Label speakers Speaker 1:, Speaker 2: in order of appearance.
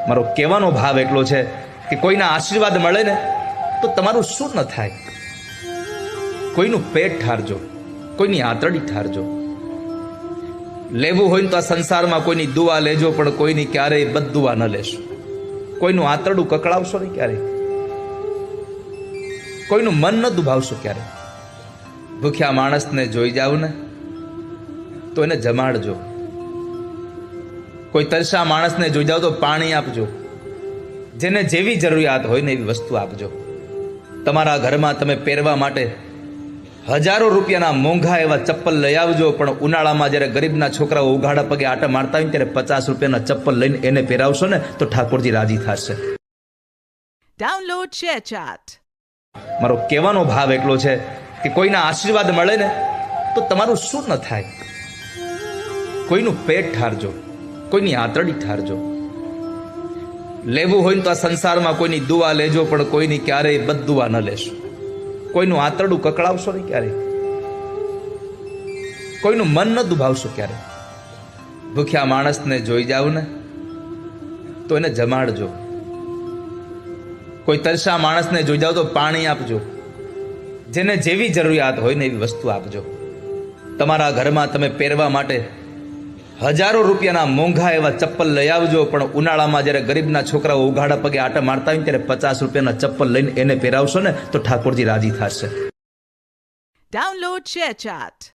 Speaker 1: મારો કહેવાનો ભાવ એટલો છે કે કોઈના આશીર્વાદ મળે ને તો તમારું શું ન થાય. કોઈનું પેટ ઠારજો, કોઈની આંતરડી ઠારજો. લેવું હોય ને તો આ સંસારમાં કોઈની દુઆ લેજો, પણ કોઈની ક્યારેય બદદુઆ ન લેશો. કોઈનું આંતરડું કકળાવશો નહીં ક્યારેય, કોઈનું મન ન દુભાવશો ક્યારેય. ભૂખ્યા માણસને જોઈ જાવ ને તો એને જમાડજો. કોઈ તરસા માણસને જોઈ જાવ તો પાણી આપજો. જેને જેવી જરૂરિયાત હોય ને એવી વસ્તુ આપજો. તમારા ઘરમાં તમે પહેરવા માટે હજારો રૂપિયાના મોંઘા એવા ચપ્પલ લઈ આવજો, પણ ઉનાળામાં જ્યારે ગરીબના છોકરાઓ ઉઘાડા પગે આટા મારતા હોય ત્યારે 50 રૂપિયાના ચપ્પલ લઈને એને પહેરાવશો ને તો ઠાકોરજી રાજી થશે.
Speaker 2: Download ShareChat.
Speaker 1: મારો કહેવાનો ભાવ એટલો છે કે કોઈના આશીર્વાદ મળે ને તો તમારું શું ન થાય. કોઈનું પેટ ઠારજો, કોઈની આંતરડી ઠારજો. લેવું હોય ને તો આ સંસારમાં કોઈની દુઆ લેજો, પણ કોઈની ક્યારેય બદદુઆ ન લેશો. કોઈનું આંતરડું કકળાવશો નહીં ક્યારેય, કોઈનું મન ન દુભાવશો ક્યારેય. ભૂખ્યા માણસને જોઈ જાવ ને તો એને જમાડજો. કોઈ તરસા માણસને જોઈ જાવ તો પાણી આપજો. જેને જેવી જરૂરિયાત હોય ને એવી વસ્તુ આપજો. તમારા ઘરમાં તમે પહેરવા માટે હજારો રૂપિયાના મોંઘા એવા ચપ્પલ લઈ આવજો, પણ ઉનાળામાં જ્યારે ગરીબના છોકરાઓ ઉઘાડા પગે આટા મારતા હોય ત્યારે 50 રૂપિયાના ચપ્પલ લઈને એને પહેરાવશો ને તો ઠાકોરજી રાજી થશે.
Speaker 2: Download ShareChat.